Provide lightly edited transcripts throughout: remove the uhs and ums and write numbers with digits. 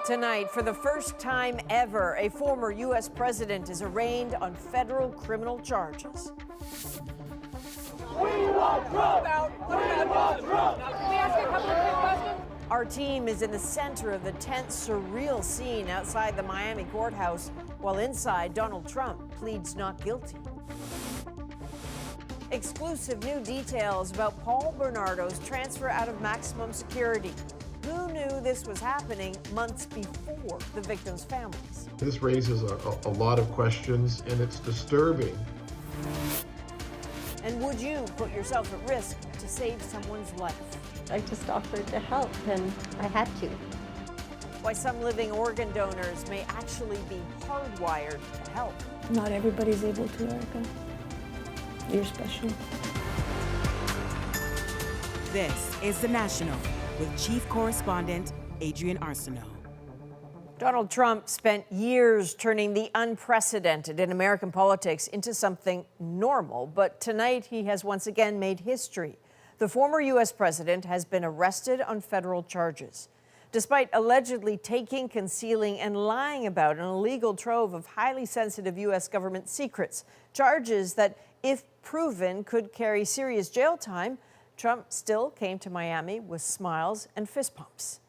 Tonight, for the first time ever, a former U.S. president is arraigned on federal criminal charges. We want Trump! We want Trump! Can we ask you a couple of quick questions? Our team is in the center of the tense, surreal scene outside the Miami courthouse, while inside, Donald Trump pleads not guilty. Exclusive new details about Paul Bernardo's transfer out of maximum security. Who knew this was happening months before the victims' families? This raises a lot of questions, and it's disturbing. And would you put yourself at risk to save someone's life? I just offered to help, and I had to. Why some living organ donors may actually be hardwired to help. Not everybody's able to, Erica. You're special. This is The National with Chief Correspondent Adrian Arsenault. Donald Trump spent years turning the unprecedented in American politics into something normal, but tonight he has once again made history. The former U.S. president has been arrested on federal charges. Despite allegedly taking, concealing, and lying about an illegal trove of highly sensitive U.S. government secrets, charges that, if proven, could carry serious jail time, Trump still came to Miami with smiles and fist pumps.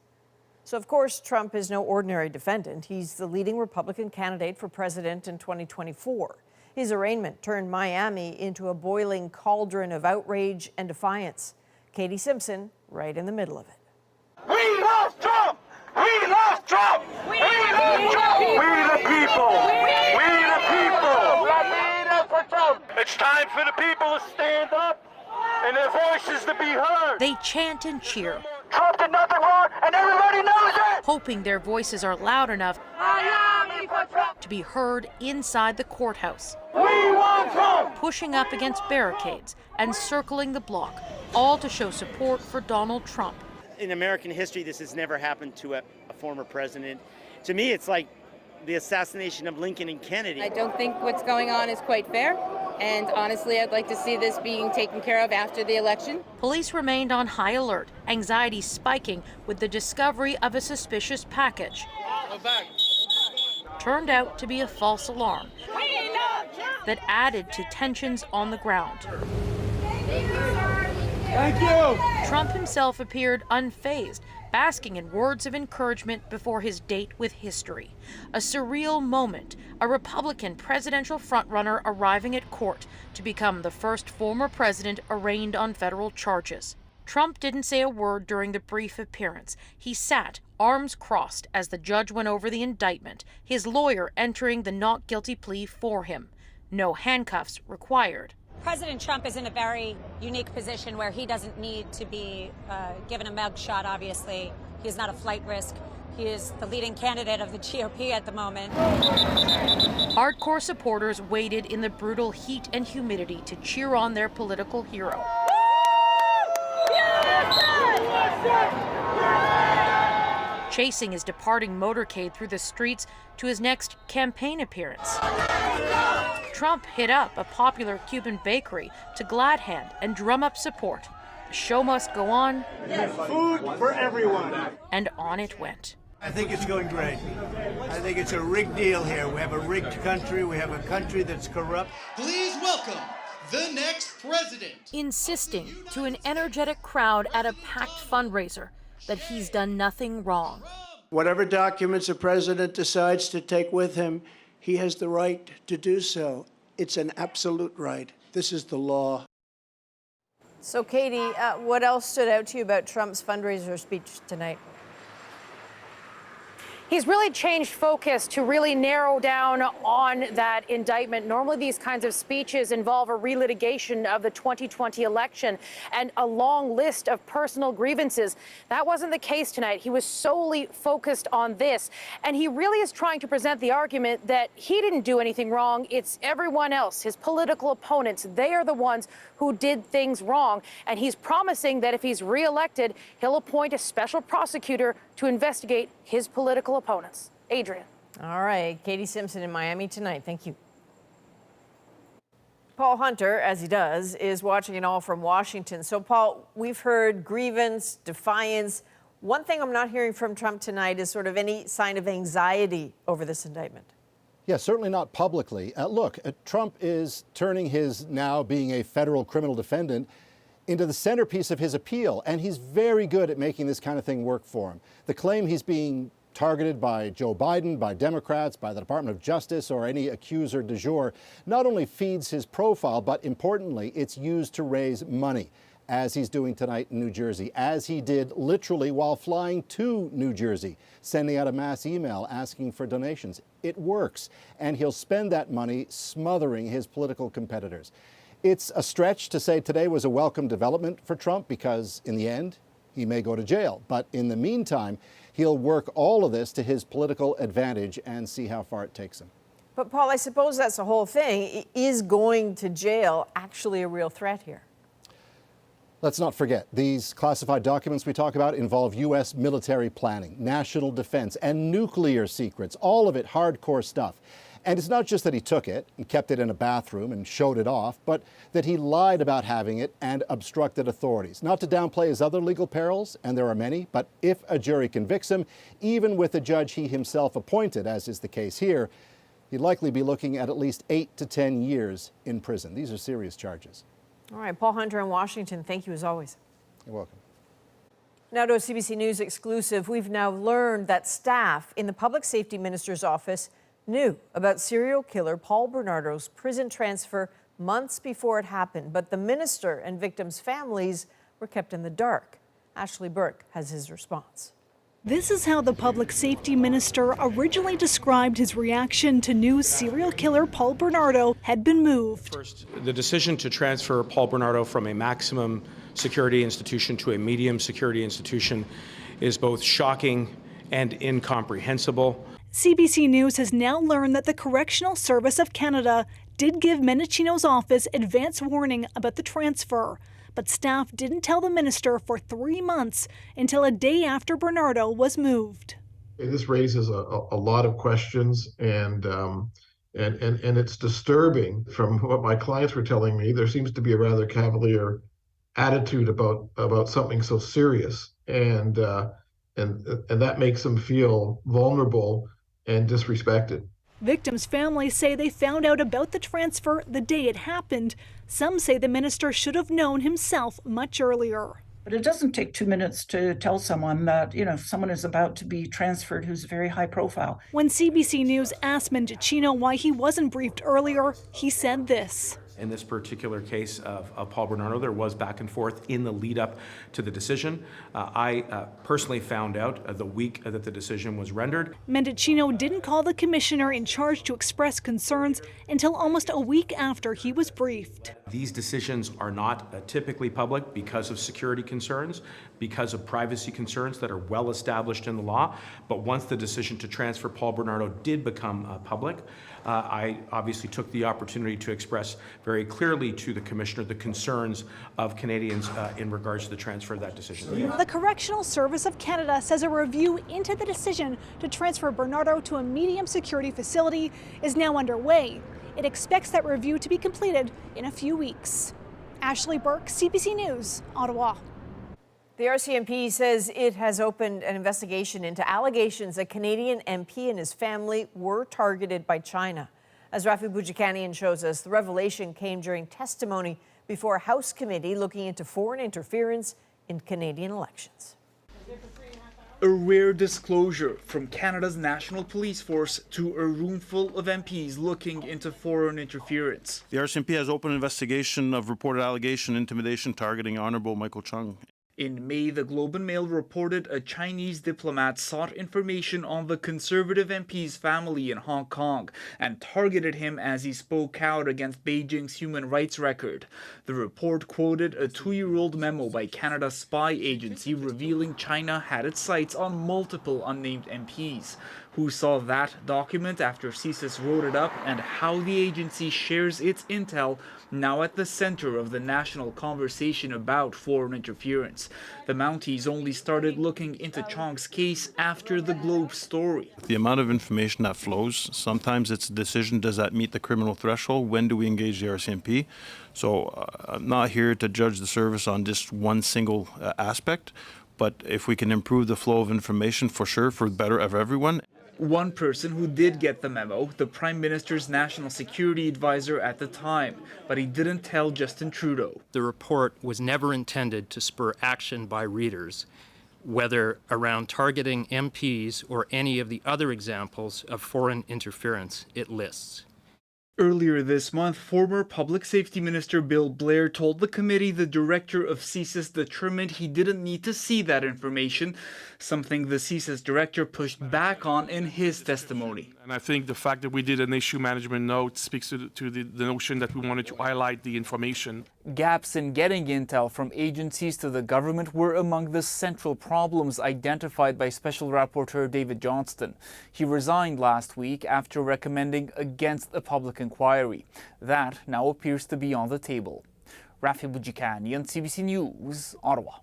So, of course, Trump is no ordinary defendant. He's the leading Republican candidate for president in 2024. His arraignment turned Miami into a boiling cauldron of outrage and defiance. Katie Simpson, right in the middle of it. We love Trump! We love Trump! We love Trump! We the people! We the people! For Trump! It's time for the people to stand up and their voices to be heard. They chant and cheer, Trump did nothing wrong, and everybody knows it! hoping their voices are loud enough Miami for Trump! to be heard inside the courthouse, We want Trump! pushing up against barricades and circling the block, all to show support for Donald Trump. In American history, this has never happened to a former president. To me, it's like the assassination of Lincoln and Kennedy. I don't think what's going on is quite fair, and honestly, I'd like to see this being taken care of after the election. Police remained on high alert, anxiety spiking with the discovery of a suspicious package. Turned out to be a false alarm that added to tensions on the ground. Thank you! Trump himself appeared unfazed, basking in words of encouragement before his date with history. A surreal moment, a Republican presidential frontrunner arriving at court to become the first former president arraigned on federal charges. Trump didn't say a word during the brief appearance. He sat, arms crossed, as the judge went over the indictment, his lawyer entering the not guilty plea for him. No handcuffs required. President Trump is in a very unique position where he doesn't need to be given a mugshot, obviously. He is not a flight risk. He is the leading candidate of the GOP at the moment. Hardcore supporters waited in the brutal heat and humidity to cheer on their political hero. Chasing his departing motorcade through the streets to his next campaign appearance. Trump hit up a popular Cuban bakery to glad hand and drum up support. The show must go on. Food for everyone. And on it went. I think it's going great. I think it's a rigged deal here. We have a rigged country. We have a country that's corrupt. Please welcome the next president. Insisting to an energetic crowd at a packed fundraiser that he's done nothing wrong. Whatever documents a president decides to take with him, he has the right to do so. It's an absolute right. This is the law. So, Katie, what else stood out to you about Trump's fundraiser speech tonight? He's really changed focus to really narrow down on that indictment. Normally, these kinds of speeches involve a relitigation of the 2020 election and a long list of personal grievances. That wasn't the case tonight. He was solely focused on this. And he really is trying to present the argument that he didn't do anything wrong. It's everyone else, his political opponents. They are the ones who did things wrong. And he's promising that if he's reelected, he'll appoint a special prosecutor to investigate his political opponents. Adrian. All right, Katie Simpson in Miami tonight. Thank you. Paul Hunter, as he does, is watching it all from Washington. So, Paul, we've heard grievance, defiance. One thing I'm not hearing from Trump tonight is sort of any sign of anxiety over this indictment. Yeah, certainly not publicly. Look, Trump is turning his now being a federal criminal defendant into the centerpiece of his appeal, and he's very good at making this kind of thing work for him. The claim he's being targeted by Joe Biden, by Democrats, by the Department of Justice, or any accuser du jour, not only feeds his profile, but importantly, it's used to raise money, as he's doing tonight in New Jersey, as he did literally while flying to New Jersey, sending out a mass email asking for donations. It works, and he'll spend that money smothering his political competitors. It's a stretch to say today was a welcome development for Trump because, in the end, he may go to jail. But in the meantime, he'll work all of this to his political advantage and see how far it takes him. But, Paul, I suppose that's the whole thing. Is going to jail actually a real threat here? Let's not forget, these classified documents we talk about involve U.S. military planning, national defense, and nuclear secrets, all of it hardcore stuff. And it's not just that he took it and kept it in a bathroom and showed it off, but that he lied about having it and obstructed authorities. Not to downplay his other legal perils, and there are many, but if a jury convicts him, even with a judge he himself appointed, as is the case here, he'd likely be looking at least 8 to 10 years in prison. These are serious charges. All right, Paul Hunter in Washington, thank you as always. You're welcome. Now to a CBC News exclusive. We've now learned that staff in the Public Safety Minister's office knew about serial killer Paul Bernardo's prison transfer months before it happened, but the minister and victims' families were kept in the dark. Ashley Burke has his response. This is how the public safety minister originally described his reaction to news serial killer Paul Bernardo had been moved. First, the decision to transfer Paul Bernardo from a maximum security institution to a medium security institution is both shocking and incomprehensible. CBC News has now learned that the Correctional Service of Canada did give Mendicino's office advance warning about the transfer. But staff didn't tell the minister for 3 months until a day after Bernardo was moved. This raises a lot of questions, and it's disturbing. From what my clients were telling me, there seems to be a rather cavalier attitude about something so serious, and that makes them feel vulnerable and disrespected. Victims' families say they found out about the transfer the day it happened. Some say the minister should have known himself much earlier. But it doesn't take 2 minutes to tell someone that, someone is about to be transferred who's very high profile. When CBC News asked Mendicino why he wasn't briefed earlier, he said this. In this particular case of Paul Bernardo, there was back and forth in the lead up to the decision. I personally found out the week that the decision was rendered. Mendicino didn't call the commissioner in charge to express concerns until almost a week after he was briefed. These decisions are not typically public because of security concerns, because of privacy concerns that are well established in the law. But once the decision to transfer Paul Bernardo did become public, I obviously took the opportunity to express very clearly to the Commissioner the concerns of Canadians in regards to the transfer of that decision. The Correctional Service of Canada says a review into the decision to transfer Bernardo to a medium security facility is now underway. It expects that review to be completed in a few weeks. Ashley Burke, CBC News, Ottawa. The RCMP says it has opened an investigation into allegations a Canadian MP and his family were targeted by China. As Rafi Boudjikanian shows us, the revelation came during testimony before a House committee looking into foreign interference in Canadian elections. A rare disclosure from Canada's National Police Force to a room full of MPs looking into foreign interference. The RCMP has opened an investigation of reported allegation intimidation targeting Honorable Michael Chung. In May, the Globe and Mail reported a Chinese diplomat sought information on the Conservative MP's family in Hong Kong and targeted him as he spoke out against Beijing's human rights record. The report quoted a 2-year-old memo by Canada's spy agency revealing China had its sights on multiple unnamed MPs. Who saw that document after CSIS wrote it up, and how the agency shares its intel, now at the center of the national conversation about foreign interference. The Mounties only started looking into Chong's case after the Globe story. The amount of information that flows, sometimes it's a decision, does that meet the criminal threshold? When do we engage the RCMP? So I'm not here to judge the service on just one single aspect, but if we can improve the flow of information, for sure, for the better of everyone. One person who did get the memo, the Prime Minister's national security advisor at the time, but he didn't tell Justin Trudeau. The report was never intended to spur action by readers, whether around targeting MPs or any of the other examples of foreign interference it lists. Earlier this month, former Public Safety Minister Bill Blair told the committee the director of CSIS determined he didn't need to see that information, something the CSIS director pushed back on in his testimony. And I think the fact that we did an issue management note speaks to the notion that we wanted to highlight the information. Gaps in getting intel from agencies to the government were among the central problems identified by Special Rapporteur David Johnston. He resigned last week after recommending against a public inquiry. That now appears to be on the table. Rafi Boudjikanian, CBC News, Ottawa.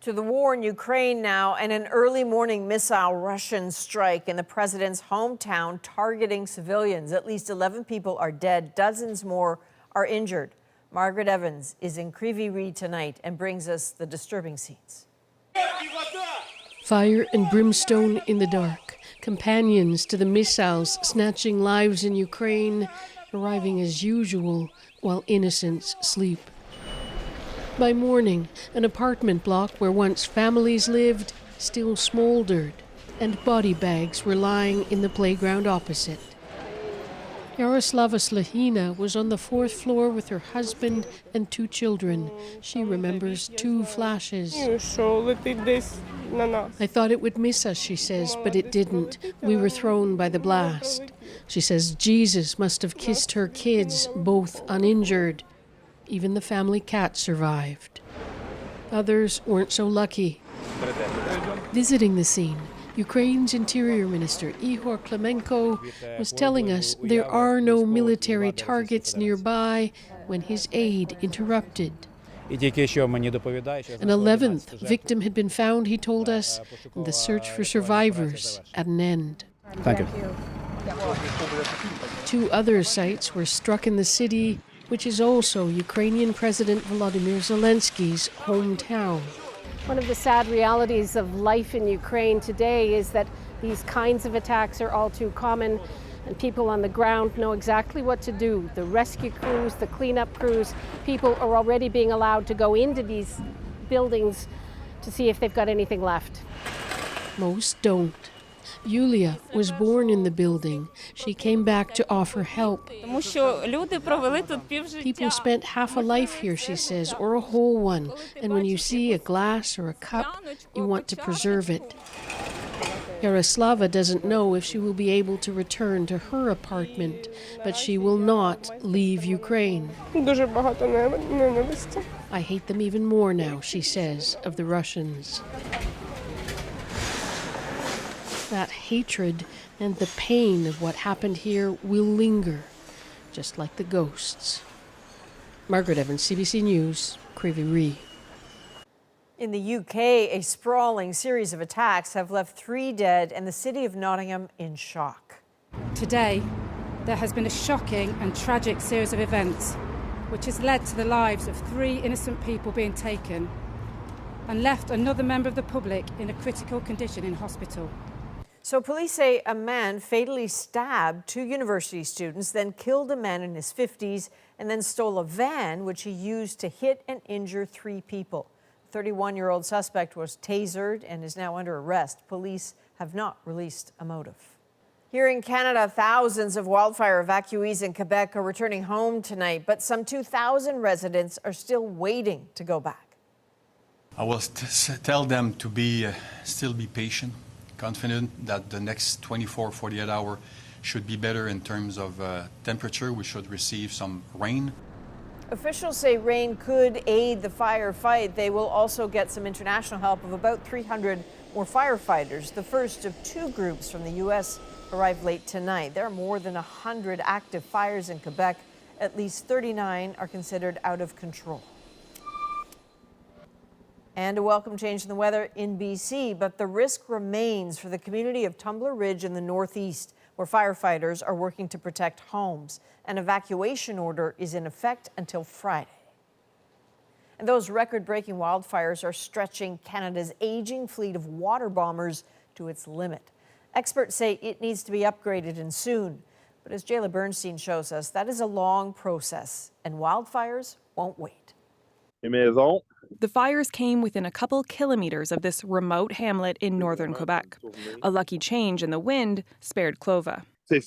To the war in Ukraine now, and an early morning missile Russian strike in the president's hometown targeting civilians. At least 11 people are dead, dozens more are injured. Margaret Evans is in Crivy Ree tonight and brings us the disturbing scenes. Fire and brimstone in the dark, companions to the missiles snatching lives in Ukraine, arriving as usual while innocents sleep. By morning, an apartment block where once families lived still smoldered, and body bags were lying in the playground opposite. Yaroslava Slahina was on the 4th floor with her husband and 2 children. She remembers 2 flashes. I thought it would miss us, she says, but it didn't. We were thrown by the blast. She says Jesus must have kissed her kids, both uninjured. Even the family cat survived. Others weren't so lucky. Visiting the scene, Ukraine's Interior Minister Ihor Klemenko was telling us there are no military targets nearby when his aide interrupted. An 11th victim had been found, he told us, and the search for survivors at an end. Thank you. 2 other sites were struck in the city, which is also Ukrainian President Volodymyr Zelensky's hometown. One of the sad realities of life in Ukraine today is that these kinds of attacks are all too common, and people on the ground know exactly what to do. The rescue crews, the cleanup crews, people are already being allowed to go into these buildings to see if they've got anything left. Most don't. Yulia was born in the building. She came back to offer help. People spent half a life here, she says, or a whole one. And when you see a glass or a cup, you want to preserve it. Yaroslava doesn't know if she will be able to return to her apartment, but she will not leave Ukraine. I hate them even more now, she says, of the Russians. That hatred and the pain of what happened here will linger, just like the ghosts. Margaret Evans, CBC News, Crivy Ree. In the UK, a sprawling series of attacks have left 3 dead and the city of Nottingham in shock. Today, there has been a shocking and tragic series of events which has led to the lives of 3 innocent people being taken and left another member of the public in a critical condition in hospital. So police say a man fatally stabbed 2 university students, then killed a man in his 50s, and then stole a van which he used to hit and injure 3 people. The 31-year-old suspect was tasered and is now under arrest. Police have not released a motive. Here in Canada, thousands of wildfire evacuees in Quebec are returning home tonight, but some 2,000 residents are still waiting to go back. I will tell them to still be patient, confident that the next 24-48 hours should be better in terms of temperature. We should receive some rain. Officials say rain could aid the firefight. They will also get some international help of about 300 more firefighters. The first of 2 groups from the U.S. arrived late tonight. There are more than 100 active fires in Quebec. At least 39 are considered out of control. And a welcome change in the weather in BC, but the risk remains for the community of Tumbler Ridge in the northeast, where firefighters are working to protect homes. An evacuation order is in effect until Friday. And those record-breaking wildfires are stretching Canada's aging fleet of water bombers to its limit. Experts say it needs to be upgraded and soon. But as Jayla Bernstein shows us, that is a long process, and wildfires won't wait. The fires came within a couple kilometers of this remote hamlet in northern Quebec. A lucky change in the wind spared Clova. He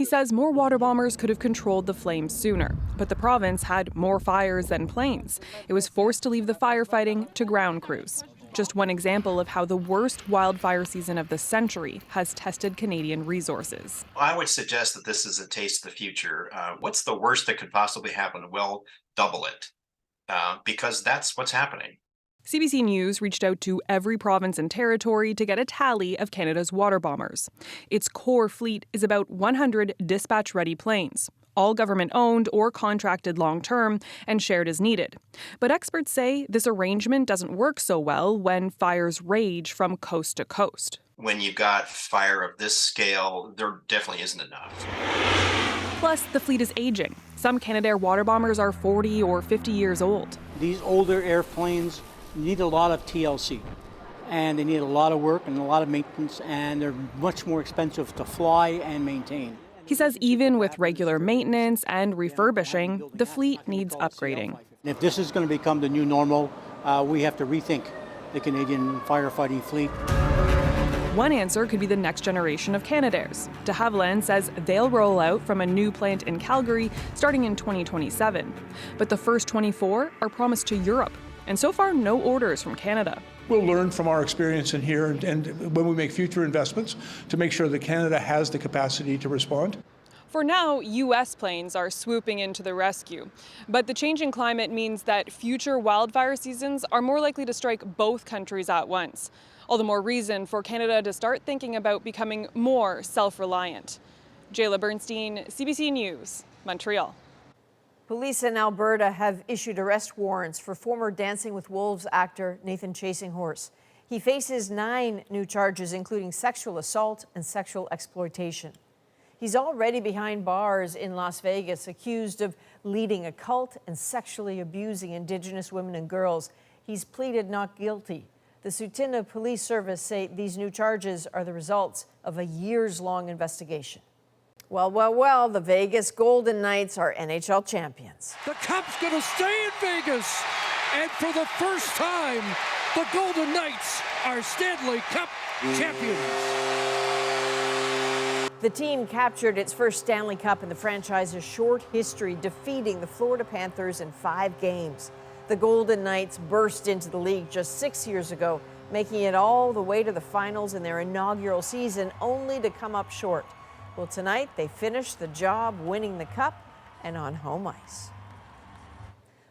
says more water bombers could have controlled the flames sooner, but the province had more fires than planes. It was forced to leave the firefighting to ground crews. Just one example of how the worst wildfire season of the century has tested Canadian resources. I would suggest that this is a taste of the future. What's the worst that could possibly happen? Well, double it, because that's what's happening. CBC News reached out to every province and territory to get a tally of Canada's water bombers. Its core fleet is about 100 dispatch-ready planes, all government-owned or contracted long-term and shared as needed. But experts say this arrangement doesn't work so well when fires rage from coast to coast. When you've got fire of this scale, there definitely isn't enough. Plus, the fleet is aging. Some Canadair water bombers are 40 or 50 years old. These older airplanes need a lot of TLC, and they need a lot of work and a lot of maintenance, and they're much more expensive to fly and maintain. He says even with regular maintenance and refurbishing, the fleet needs upgrading. If this is going to become the new normal, we have to rethink the Canadian firefighting fleet. One answer could be the next generation of Canadairs. De Havilland says they'll roll out from a new plant in Calgary starting in 2027. But the first 24 are promised to Europe, and so far no orders from Canada. We'll learn from our experience in here and when we make future investments to make sure that Canada has the capacity to respond. For now, U.S. planes are swooping into the rescue. But the changing climate means that future wildfire seasons are more likely to strike both countries at once. All the more reason for Canada to start thinking about becoming more self-reliant. Jayla Bernstein, CBC News, Montreal. Police in Alberta have issued arrest warrants for former Dancing with Wolves actor Nathan Chasinghorse. He faces 9 new charges, including sexual assault and sexual exploitation. He's already behind bars in Las Vegas, accused of leading a cult and sexually abusing Indigenous women and girls. He's pleaded not guilty. The Tsuut'ina Police Service say these new charges are the results of a years-long investigation. Well, the Vegas Golden Knights are NHL champions. The Cup's gonna stay in Vegas, and for the first time, the Golden Knights are Stanley Cup champions. The team captured its first Stanley Cup in the franchise's short history, defeating the Florida Panthers in 5 games. The Golden Knights burst into the league just 6 years ago, making it all the way to the finals in their inaugural season, only to come up short. Well, tonight they finished the job winning the cup and on home ice.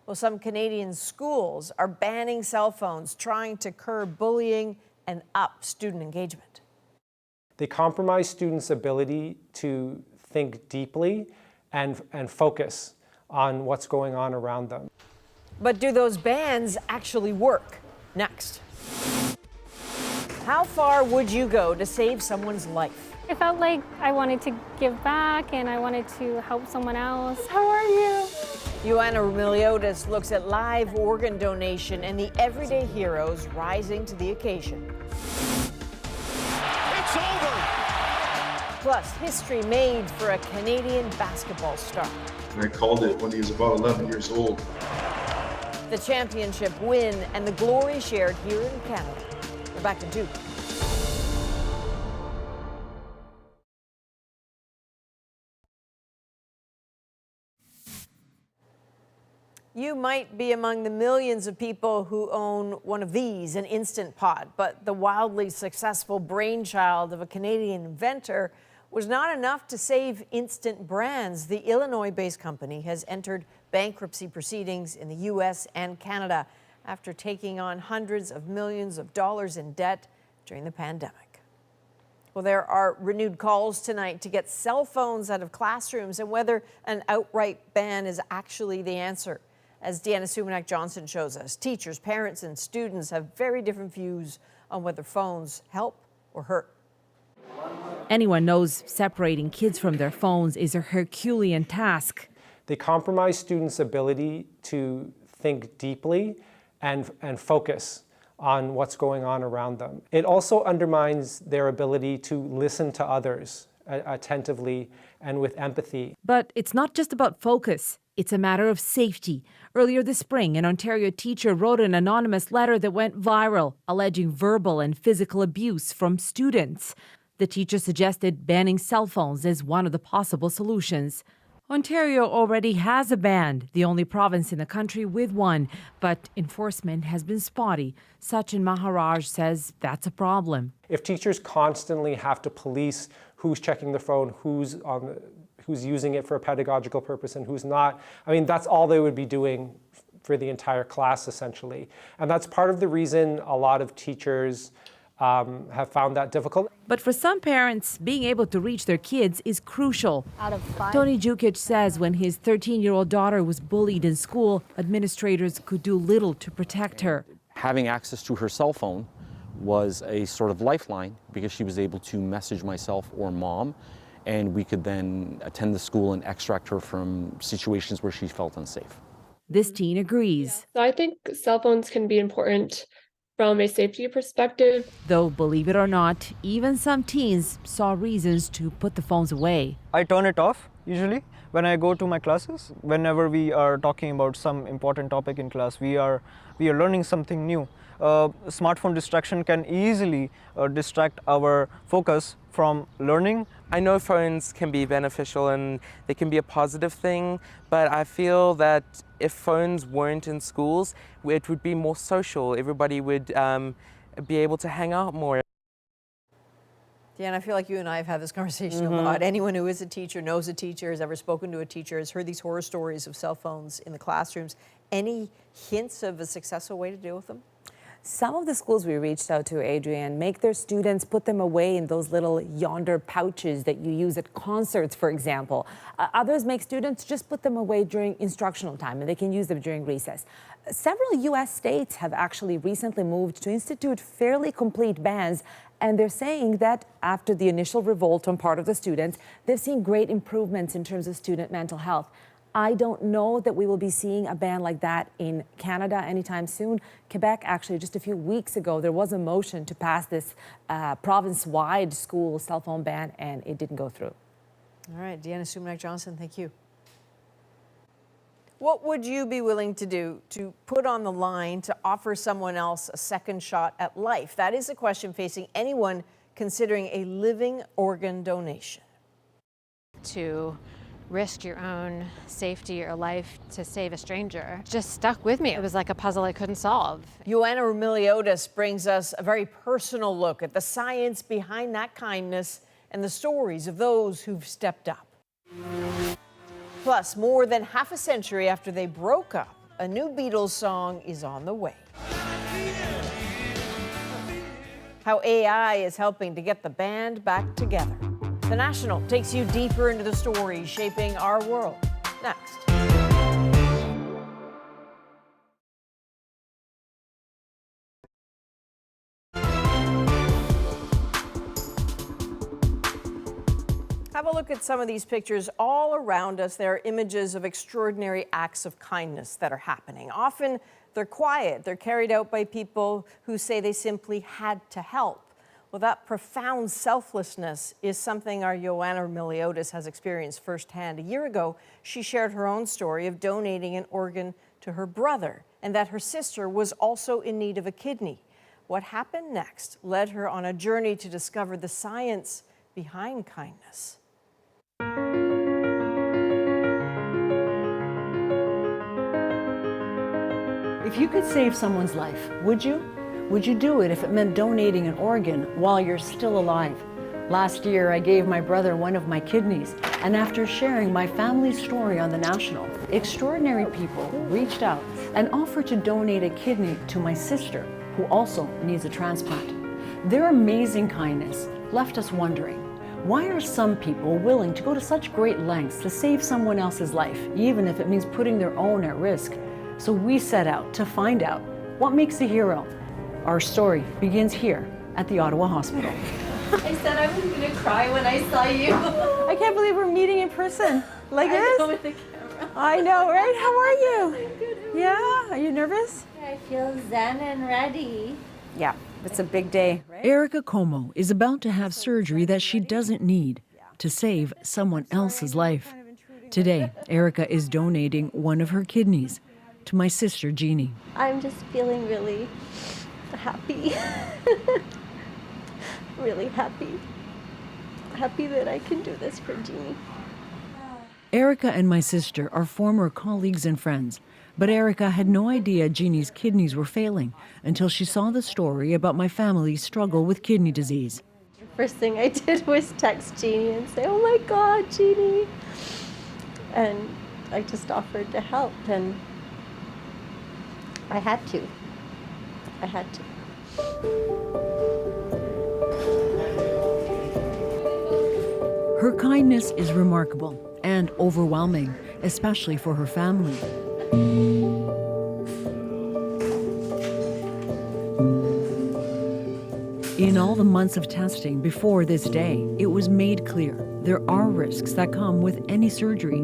Well, some Canadian schools are banning cell phones, trying to curb bullying and up student engagement. They compromise students' ability to think deeply and focus on what's going on around them. But do those bans actually work? Next. How far would you go to save someone's life? I felt like I wanted to give back and I wanted to help someone else. How are you? Joanna Remiliotis looks at live organ donation and the everyday heroes rising to the occasion. It's over! Plus, history made for a Canadian basketball star. I called it when he was about 11 years old. The championship win and the glory shared here in Canada. We're back to Duke. You might be among the millions of people who own one of these, an Instant Pot, but the wildly successful brainchild of a Canadian inventor was not enough to save Instant Brands. The Illinois-based company has entered bankruptcy proceedings in the U.S. and Canada after taking on hundreds of millions of dollars in debt during the pandemic. Well, there are renewed calls tonight to get cell phones out of classrooms and whether an outright ban is actually the answer. As Deanna Sumanak-Johnson shows us, teachers, parents, and students have very different views on whether phones help or hurt. Anyone knows separating kids from their phones is a Herculean task. They compromise students' ability to think deeply and focus on what's going on around them. It also undermines their ability to listen to others attentively and with empathy. But it's not just about focus. It's a matter of safety. Earlier this spring, an Ontario teacher wrote an anonymous letter that went viral, alleging verbal and physical abuse from students. The teacher suggested banning cell phones as one of the possible solutions. Ontario already has a ban, the only province in the country with one, but enforcement has been spotty. Sachin Maharaj says that's a problem. If teachers constantly have to police who's checking the phone, who's using it for a pedagogical purpose and who's not, I mean, that's all they would be doing for the entire class, essentially. And that's part of the reason a lot of teachers have found that difficult. But for some parents, being able to reach their kids is crucial. Out of 5. Tony Jukic says when his 13-year-old daughter was bullied in school, administrators could do little to protect her. Having access to her cell phone was a sort of lifeline because she was able to message myself or mom, and we could then attend the school and extract her from situations where she felt unsafe. This teen agrees. So I think cell phones can be important from a safety perspective. Though, believe it or not, even some teens saw reasons to put the phones away. I turn it off usually when I go to my classes. Whenever we are talking about some important topic in class, we are learning something new. Smartphone distraction can easily distract our focus from learning. I know phones can be beneficial and they can be a positive thing, but I feel that if phones weren't in schools, it would be more social. Everybody would be able to hang out more. Dan, I feel like you and I have had this conversation a lot. Anyone who is a teacher, knows a teacher, has ever spoken to a teacher, has heard these horror stories of cell phones in the classrooms. Any hints of a successful way to deal with them? Some of the schools we reached out to, Adrienne, make their students put them away in those little yonder pouches that you use at concerts, for example. Others make students just put them away during instructional time, and they can use them during recess. Several U.S. states have actually recently moved to institute fairly complete bans, and they're saying that after the initial revolt on part of the students, they've seen great improvements in terms of student mental health. I don't know that we will be seeing a ban like that in Canada anytime soon. Quebec, actually, just a few weeks ago, there was a motion to pass this province-wide school cell phone ban, and it didn't go through. All right, Deanna Sumanac-Johnson, thank you. What would you be willing to do to put on the line to offer someone else a second shot at life? That is a question facing anyone considering a living organ donation. To risk your own safety or life to save a stranger just stuck with me. It was like a puzzle I couldn't solve. Ioana Remiliotis brings us a very personal look at the science behind that kindness and the stories of those who've stepped up. Plus, more than half a century after they broke up, a new Beatles song is on the way. How AI is helping to get the band back together. The National takes you deeper into the stories shaping our world. Next. Have a look at some of these pictures. All around us, there are images of extraordinary acts of kindness that are happening. Often they're quiet. They're carried out by people who say they simply had to help. Well, that profound selflessness is something our Ioana Remiliotis has experienced firsthand. A year ago, she shared her own story of donating an organ to her brother and that her sister was also in need of a kidney. What happened next led her on a journey to discover the science behind kindness. If you could save someone's life, would you? Would you do it if it meant donating an organ while you're still alive? Last year, I gave my brother one of my kidneys, and after sharing my family's story on The National, extraordinary people reached out and offered to donate a kidney to my sister, who also needs a transplant. Their amazing kindness left us wondering, why are some people willing to go to such great lengths to save someone else's life, even if it means putting their own at risk? So we set out to find out what makes a hero. Our story begins here at the Ottawa Hospital. I said I was going to cry when I saw you. I can't believe we're meeting in person like this. With the camera. I know, right? How are you? Yeah, are you nervous? I feel zen and ready. Yeah, it's a big day, right? Erica Como is about to have surgery that she doesn't need to save someone else's life. Today, Erica is donating one of her kidneys to my sister, Jeannie. I'm just feeling really happy. Really happy. Happy that I can do this for Jeannie. Erica and my sister are former colleagues and friends, but Erica had no idea Jeannie's kidneys were failing until she saw the story about my family's struggle with kidney disease. First thing I did was text Jeannie and say, "Oh my God, Jeannie." And I just offered to help, and I had to. I had to. Her kindness is remarkable and overwhelming, especially for her family. In all the months of testing before this day, it was made clear there are risks that come with any surgery,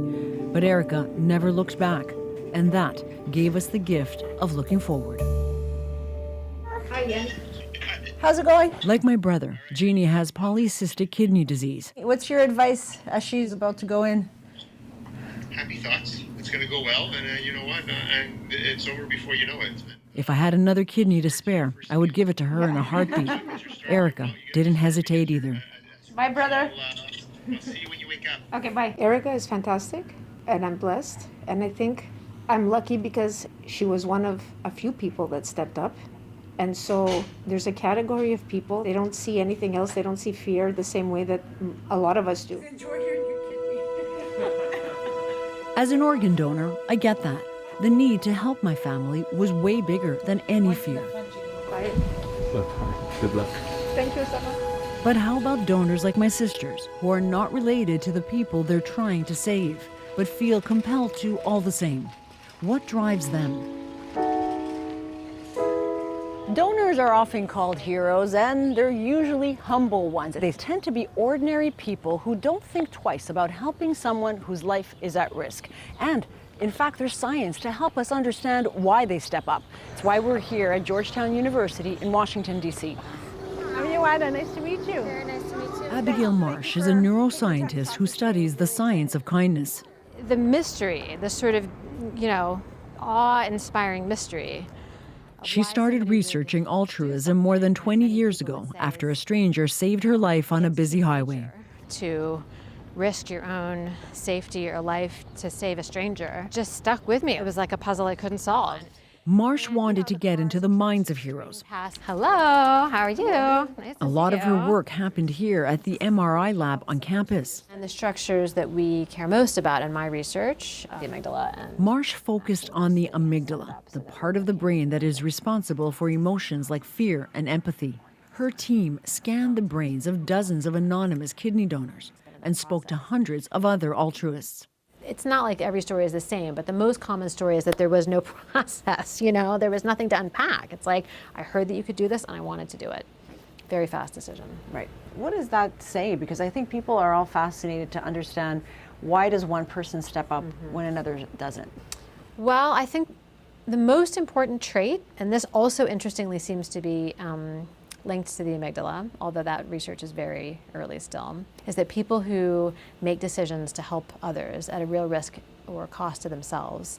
but Erica never looked back, and that gave us the gift of looking forward. Hi, Yen. How's it going? Like my brother, Jeannie has polycystic kidney disease. What's your advice as she's about to go in? Happy thoughts. It's going to go well, and you know what? And it's over before you know it. If I had another kidney to spare, I would give it to her in a heartbeat. Erica didn't hesitate either. Bye, brother. I'll see you when you wake up. Okay, bye. Erica is fantastic, and I'm blessed. And I think I'm lucky because she was one of a few people that stepped up. And so there's a category of people, they don't see anything else, they don't see fear the same way that a lot of us do. As an organ donor, I get that. The need to help my family was way bigger than any fear. Bye. Good luck. Thank you so much. But how about donors like my sisters, who are not related to the people they're trying to save, but feel compelled to all the same? What drives them? Donors are often called heroes, and they're usually humble ones. They tend to be ordinary people who don't think twice about helping someone whose life is at risk. And in fact, there's science to help us understand why they step up. It's why we're here at Georgetown University in Washington, D.C. How are you, Ada? Nice to meet you. Very nice to meet you. Abigail Marsh is a neuroscientist who studies the science of kindness. The mystery, the sort of, awe-inspiring mystery. She started researching altruism more than 20 years ago after a stranger saved her life on a busy highway. To risk your own safety or life to save a stranger just stuck with me. It was like a puzzle I couldn't solve. Marsh wanted to get into the minds of heroes. Hello, how are you? Nice to A lot see of her you. work happened here at the MRI lab on campus. And the structures that we care most about in my research, the amygdala and Marsh focused on the amygdala, the part of the brain that is responsible for emotions like fear and empathy. Her team scanned the brains of dozens of anonymous kidney donors and spoke to hundreds of other altruists. it's not like every story is the same, but the most common story is that there was no process, there was nothing to unpack. It's like, I heard that you could do this and I wanted to do it. Very fast decision. Right. What does that say? Because I think people are all fascinated to understand, why does one person step up when another doesn't? Well, I think the most important trait, and this also interestingly seems to be linked to the amygdala, although that research is very early still, is that people who make decisions to help others at a real risk or cost to themselves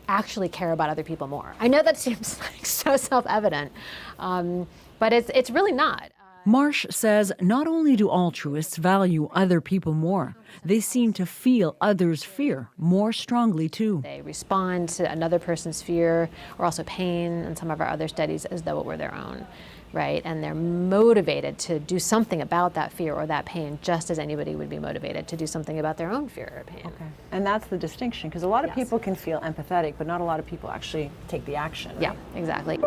actually care about other people more. I know that seems like so self-evident, but it's really not. Marsh says not only do altruists value other people more, they seem to feel others' fear more strongly too. They respond to another person's fear or also pain in some of our other studies as though it were their own, right? And they're motivated to do something about that fear or that pain just as anybody would be motivated to do something about their own fear or pain. Okay. And that's the distinction, because a lot of people can feel empathetic, but not a lot of people actually take the action, right? Yeah, exactly.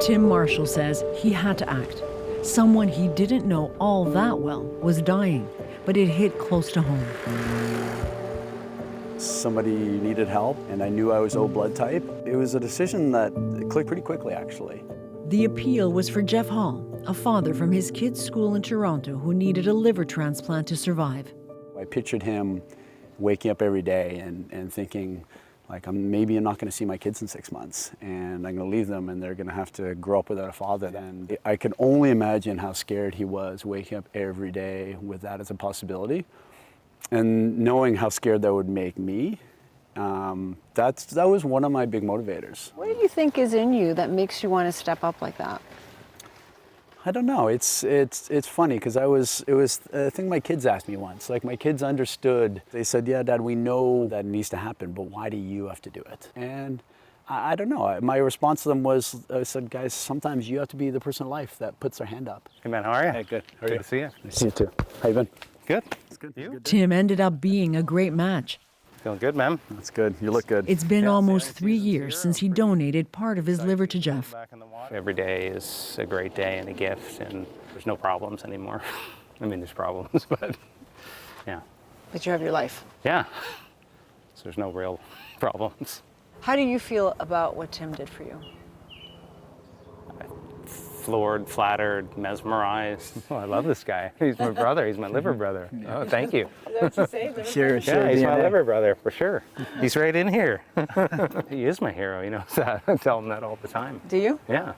Tim Marshall says he had to act. Someone he didn't know all that well was dying, but it hit close to home. Somebody needed help, and I knew I was O blood type. It was a decision that clicked pretty quickly, actually. The appeal was for Jeff Hall, a father from his kid's school in Toronto who needed a liver transplant to survive. I pictured him waking up every day and thinking, like, maybe I'm not going to see my kids in 6 months, and I'm going to leave them, and they're going to have to grow up without a father. And I can only imagine how scared he was waking up every day with that as a possibility. And knowing how scared that would make me, that was one of my big motivators. What do you think is in you that makes you want to step up like that? I don't know. It's funny because I think my kids asked me once. Like, my kids understood. They said, "Yeah, Dad, we know that it needs to happen, but why do you have to do it?" And I don't know. My response to them was, I said, "Guys, sometimes you have to be the person in life that puts their hand up." Hey man, how are you? Hey, good. How are you? Good to see you. Nice to see you too. How you been? Good. It's good. You? Tim ended up being a great match. Feeling good, ma'am? That's good. You look good. It's been almost 3 years since he donated part of his liver to Jeff. Every day is a great day and a gift, and there's no problems anymore. I mean, there's problems, but yeah. But you have your life. Yeah. So there's no real problems. How do you feel about what Tim did for you? Floored, flattered, mesmerized. Oh, I love this guy. He's my brother. He's my liver brother. Oh, thank you. Is that what you say? Liver Sure, brother? sure. Yeah, he's my DNA. liver brother, for sure. He's right in here. He is my hero, you know. I tell him that all the time. Do you? Yeah.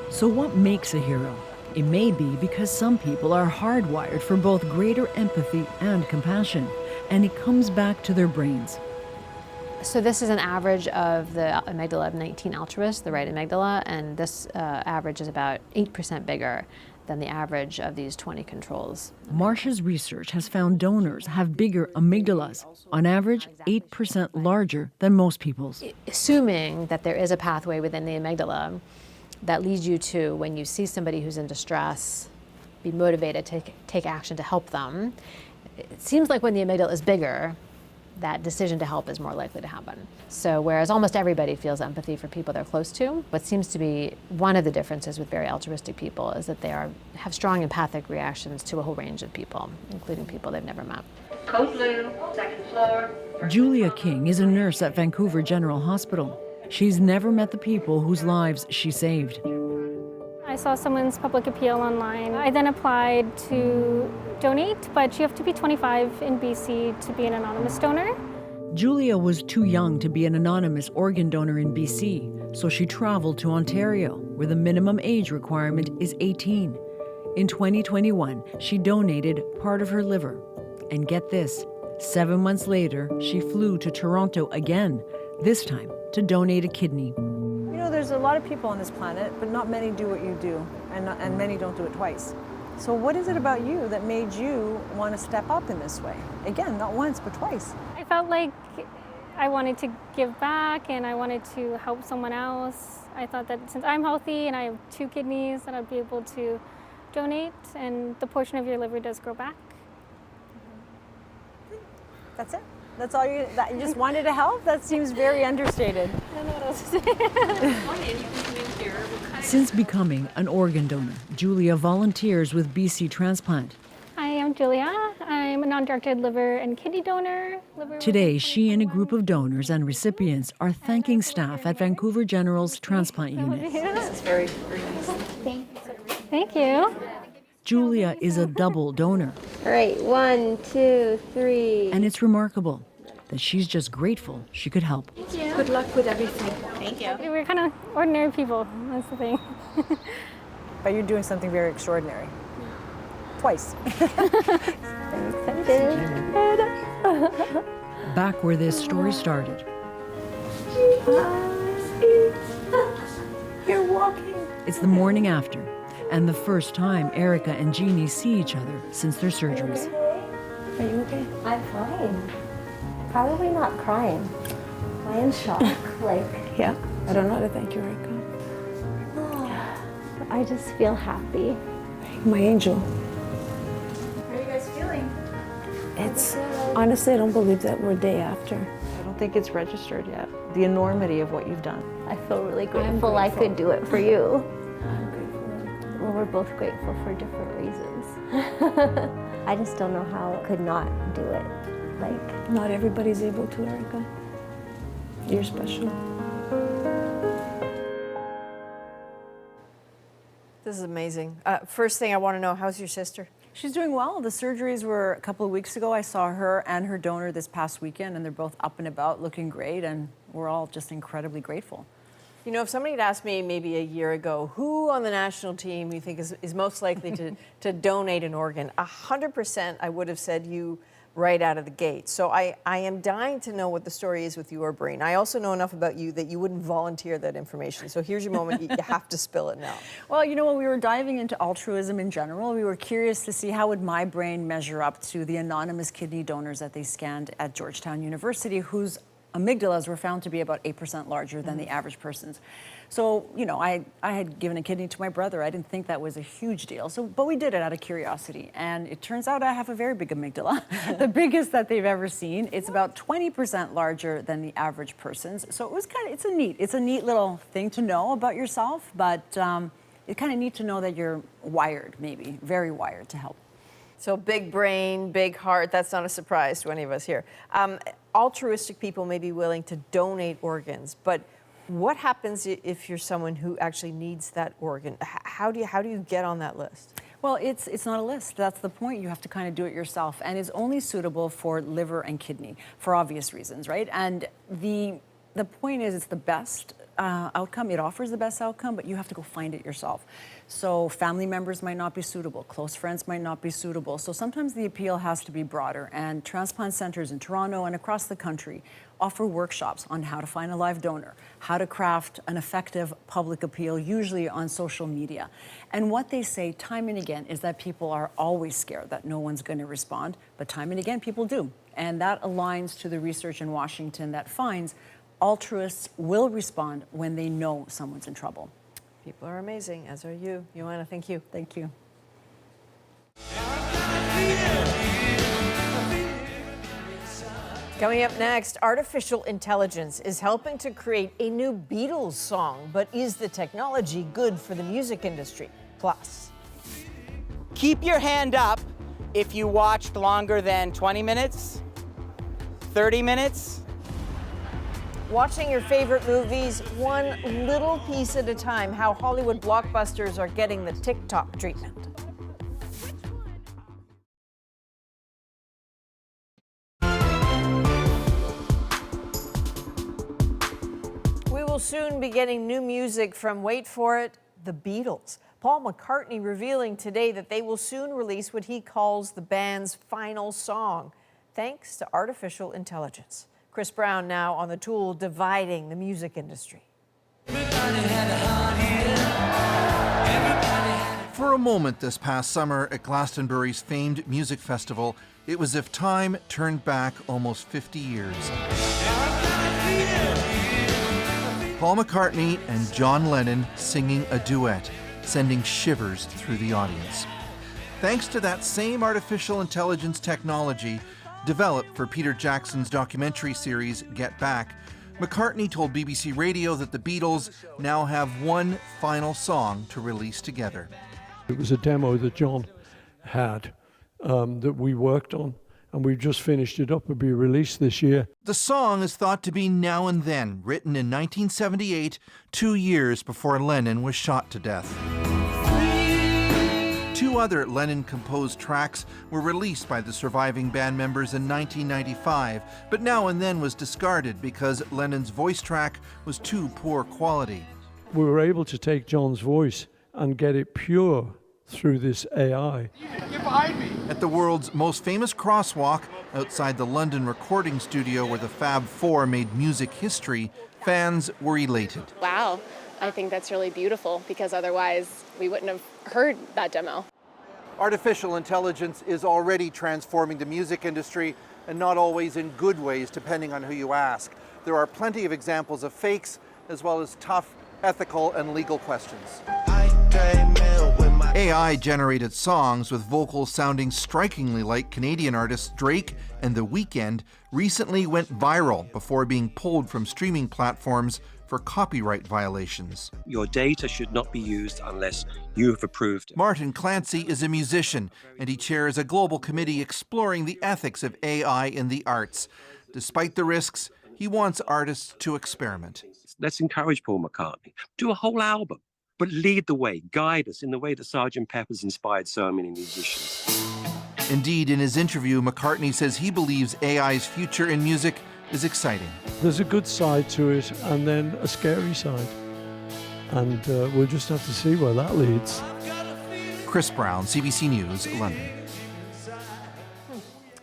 So what makes a hero? It may be because some people are hardwired for both greater empathy and compassion, and it comes back to their brains. So this is an average of the amygdala of 19 altruists, the right amygdala, and this average is about 8% bigger than the average of these 20 controls. Marcia's research has found donors have bigger amygdalas, on average 8% larger than most people's. Assuming that there is a pathway within the amygdala that leads you to, when you see somebody who's in distress, be motivated to take action to help them. It seems like when the amygdala is bigger, that decision to help is more likely to happen. So whereas almost everybody feels empathy for people they're close to, what seems to be one of the differences with very altruistic people is that they have strong empathic reactions to a whole range of people, including people they've never met. Code blue, second floor. Julia King is a nurse at Vancouver General Hospital. She's never met the people whose lives she saved. I saw someone's public appeal online. I then applied to donate, but you have to be 25 in BC to be an anonymous donor. Julia was too young to be an anonymous organ donor in BC, so she traveled to Ontario, where the minimum age requirement is 18. In 2021, she donated part of her liver. And get this, 7 months later, she flew to Toronto again, this time to donate a kidney. You know, there's a lot of people on this planet, but not many do what you do, and many don't do it twice. So what is it about you that made you want to step up in this way? Again, not once, but twice. I felt like I wanted to give back and I wanted to help someone else. I thought that since I'm healthy and I have 2 kidneys, that I'd be able to donate, and the portion of your liver does grow back. That's it? That's all you just wanted to help? That seems very understated. I don't know what else to say. Since becoming an organ donor, Julia volunteers with BC Transplant. Hi, I'm Julia. I'm a non-directed liver and kidney donor. Today, she and a group of donors and recipients are thanking staff at Vancouver General's transplant unit. This is very, very nice. Thank you. Julia is a double donor. All right, 1, 2, 3. And it's remarkable that she's just grateful she could help. Thank you. Good luck with everything. Thank you. We're kind of ordinary people, that's the thing. But you're doing something very extraordinary. Twice. Back where this story started. You're walking. It's the morning after, and the first time Erica and Jeannie see each other since their surgeries. Are you okay? I'm fine. Probably not crying. I'm in shock. Yeah. I don't know how to thank you, Erica. I just feel happy. My angel. How are you guys feeling? It's honestly, I don't believe that we're a day after. I don't think it's registered yet. The enormity of what you've done. I feel really grateful I could do it for you. Well, we're both grateful for different reasons. I just don't know how I could not do it. Not everybody's able to, Erica. You're special. This is amazing. First thing I want to know, how's your sister? She's doing well. The surgeries were a couple of weeks ago. I saw her and her donor this past weekend, and they're both up and about, looking great, and we're all just incredibly grateful. You know, if somebody had asked me maybe a year ago, who on the national team you think is most likely to donate an organ, 100% I would have said you right out of the gate. So I am dying to know what the story is with your brain. I also know enough about you that you wouldn't volunteer that information. So here's your moment. You have to spill it now. Well, you know, when we were diving into altruism in general, we were curious to see how would my brain measure up to the anonymous kidney donors that they scanned at Georgetown University, whose amygdalas were found to be about 8% larger than the average person's. So, you know, I had given a kidney to my brother. I didn't think that was a huge deal. So, but we did it out of curiosity. And it turns out I have a very big amygdala, the biggest that they've ever seen. It's about 20% larger than the average person's. So it was it's a neat little thing to know about yourself, but it's kind of neat to know that you're wired, maybe, very wired to help. So big brain, big heart, that's not a surprise to any of us here. Altruistic people may be willing to donate organs, but what happens if you're someone who actually needs that organ? How do you get on that list? Well, it's not a list. That's the point. You have to kind of do it yourself, and it's only suitable for liver and kidney for obvious reasons, right? And the point is, it's the best outcome. It offers the best outcome, but you have to go find it yourself. So family members might not be suitable. Close friends might not be suitable. So sometimes the appeal has to be broader, and transplant centers in Toronto and across the country offer workshops on how to find a live donor, how to craft an effective public appeal, usually on social media. And what they say time and again is that people are always scared that no one's going to respond, but time and again people do. And that aligns to the research in Washington that finds altruists will respond when they know someone's in trouble. People are amazing, as are you. Joanna, thank you. Thank you. Coming up next, artificial intelligence is helping to create a new Beatles song, but is the technology good for the music industry? Plus, keep your hand up if you watched longer than 20 minutes, 30 minutes. Watching your favorite movies one little piece at a time, how Hollywood blockbusters are getting the TikTok treatment. We will soon be getting new music from, wait for it, the Beatles. Paul McCarthy revealing today that they will soon release what he calls the band's final song, thanks to artificial intelligence. Chris Brown now on the tool dividing the music industry. For a moment this past summer at Glastonbury's famed music festival, it was as if time turned back almost 50 years. Paul McCartney and John Lennon singing a duet, sending shivers through the audience. Thanks to that same artificial intelligence technology, developed for Peter Jackson's documentary series, Get Back, McCartney told BBC Radio that the Beatles now have one final song to release together. It was a demo that John had that we worked on, and we've just finished it up. It'll be released this year. The song is thought to be Now and Then, written in 1978, 2 years before Lennon was shot to death. 2 other Lennon-composed tracks were released by the surviving band members in 1995, but Now and Then was discarded because Lennon's voice track was too poor quality. We were able to take John's voice and get it pure through this AI. Get behind me! At the world's most famous crosswalk, outside the London recording studio where the Fab Four made music history, fans were elated. Wow, I think that's really beautiful, because otherwise we wouldn't have heard that demo. Artificial intelligence is already transforming the music industry, and not always in good ways, depending on who you ask. There are plenty of examples of fakes, as well as tough ethical and legal questions. AI-generated songs with vocals sounding strikingly like Canadian artists Drake and The Weeknd recently went viral before being pulled from streaming platforms for copyright violations. Your data should not be used unless you have approved it. Martin Clancy is a musician, and he chairs a global committee exploring the ethics of AI in the arts. Despite the risks, he wants artists to experiment. Let's encourage Paul McCartney. Do a whole album. but lead the way, guide us in the way that Sgt. Pepper's inspired so many musicians. Indeed, in his interview, McCartney says he believes AI's future in music is exciting. There's a good side to it and then a scary side. And we'll just have to see where that leads. Chris Brown, CBC News, London.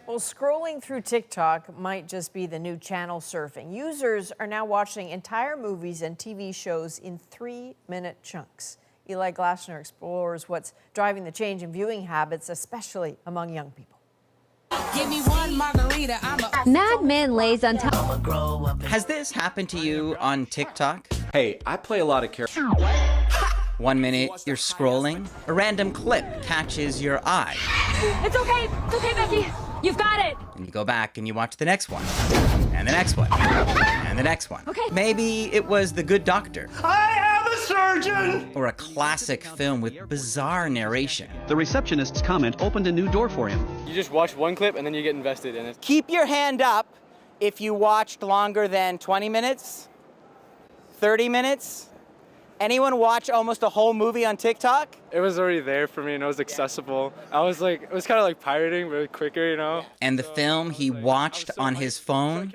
Well, scrolling through TikTok might just be the new channel surfing. Users are now watching entire movies and TV shows in 3-minute chunks. Eli Glasner explores what's driving the change in viewing habits, especially among young people. Give me one margarita. Mad Men lays on top. Has this happened to you on TikTok? Hey, I play a lot of characters. 1 minute, you're scrolling, a random clip catches your eye. It's okay, Becky. You've got it. And you go back and you watch the next one, and the next one, and the next one. Okay. Maybe it was The Good Doctor. I am a surgeon. Or a classic film with bizarre narration. The receptionist's comment opened a new door for him. You just watch one clip and then you get invested in it. Keep your hand up if you watched longer than 20 minutes, 30 minutes. Anyone watch almost a whole movie on TikTok? It was already there for me and it was accessible. I was like, it was kind of like pirating, but quicker, you know? And the film he watched on his phone?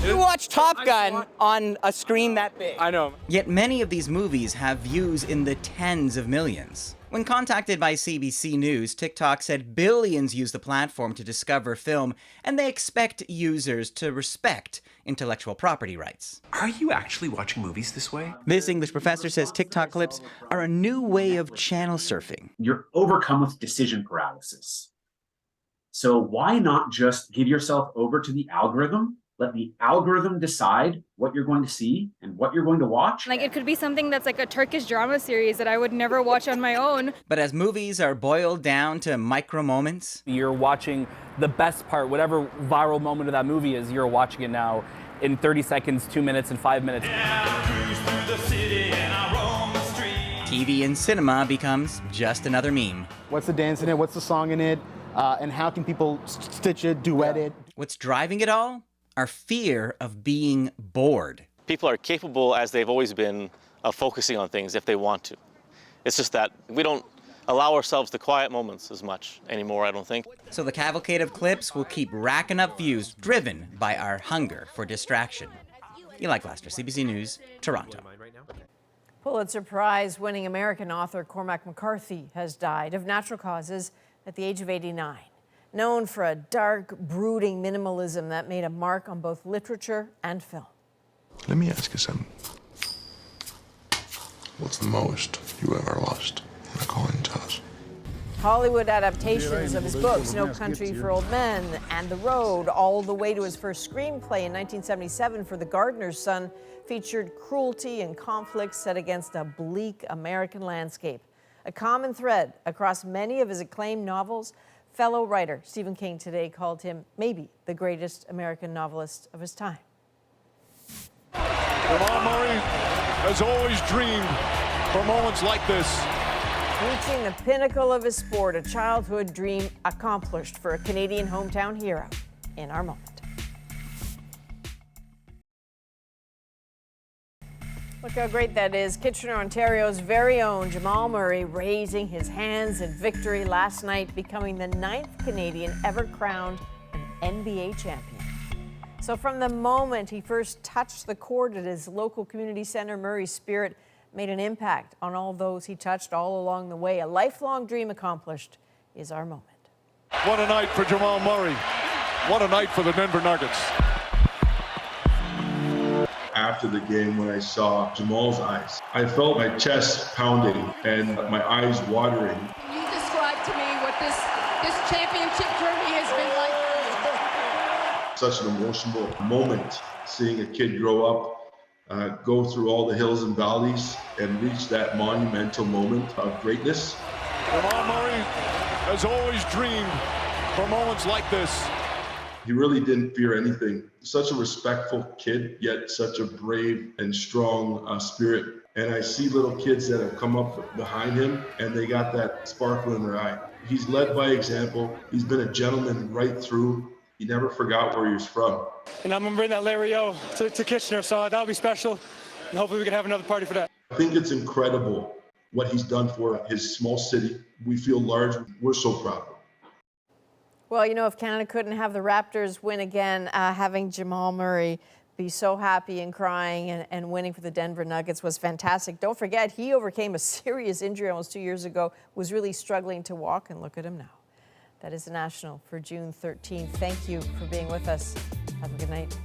You watched Top Gun on a screen that big. I know. Yet many of these movies have views in the tens of millions. When contacted by CBC News, TikTok said billions use the platform to discover film, and they expect users to respect intellectual property rights. Are you actually watching movies this way? This English professor says TikTok clips are a new way of channel surfing. You're overcome with decision paralysis. So why not just give yourself over to the algorithm? Let the algorithm decide what you're going to see and what you're going to watch. Like, it could be something that's like a Turkish drama series that I would never watch on my own. But as movies are boiled down to micro moments, you're watching the best part, whatever viral moment of that movie is, you're watching it now in 30 seconds, 2 minutes, and 5 minutes. TV and cinema becomes just another meme. What's the dance in it? What's the song in it? And how can people stitch it, duet it? What's driving it all? Our fear of being bored. People are capable, as they've always been, of focusing on things if they want to. It's just that we don't allow ourselves the quiet moments as much anymore, I don't think. So the cavalcade of clips will keep racking up views, driven by our hunger for distraction. Eli Glasner, CBC News, Toronto. Pulitzer Prize-winning American author Cormac McCarthy has died of natural causes at the age of 89. Known for a dark, brooding minimalism that made a mark on both literature and film. Let me ask you something. What's the most you ever lost in a coin toss? Hollywood adaptations of his books, No Country for Old Men and The Road, all the way to his first screenplay in 1977 for The Gardener's Son, featured cruelty and conflict set against a bleak American landscape. A common thread across many of his acclaimed novels. Fellow writer Stephen King today called him maybe the greatest American novelist of his time. Jamal Murray has always dreamed for moments like this. Reaching the pinnacle of his sport, a childhood dream accomplished for a Canadian hometown hero. In our moment. Look how great that is. Kitchener, Ontario's very own Jamal Murray raising his hands in victory last night, becoming the 9th Canadian ever crowned an NBA champion. So from the moment he first touched the court at his local community center, Murray's spirit made an impact on all those he touched all along the way. A lifelong dream accomplished is our moment. What a night for Jamal Murray. What a night for the Denver Nuggets. After the game, when I saw Jamal's eyes, I felt my chest pounding and my eyes watering. Can you describe to me what this championship journey has been like? Such an emotional moment, seeing a kid grow up, go through all the hills and valleys and reach that monumental moment of greatness. Jamal Murray has always dreamed for moments like this. He really didn't fear anything. Such a respectful kid, yet such a brave and strong spirit. And I see little kids that have come up behind him and they got that sparkle in their eye. He's led by example. He's been a gentleman right through. He never forgot where he was from. And I'm going to bring that Larry O to Kitchener, so that'll be special. And hopefully we can have another party for that. I think it's incredible what he's done for his small city. We feel large. We're so proud of him. Well, you know, if Canada couldn't have the Raptors win again, having Jamal Murray be so happy and crying and winning for the Denver Nuggets was fantastic. Don't forget, he overcame a serious injury almost 2 years ago, was really struggling to walk, and look at him now. That is the National for June 13th. Thank you for being with us. Have a good night.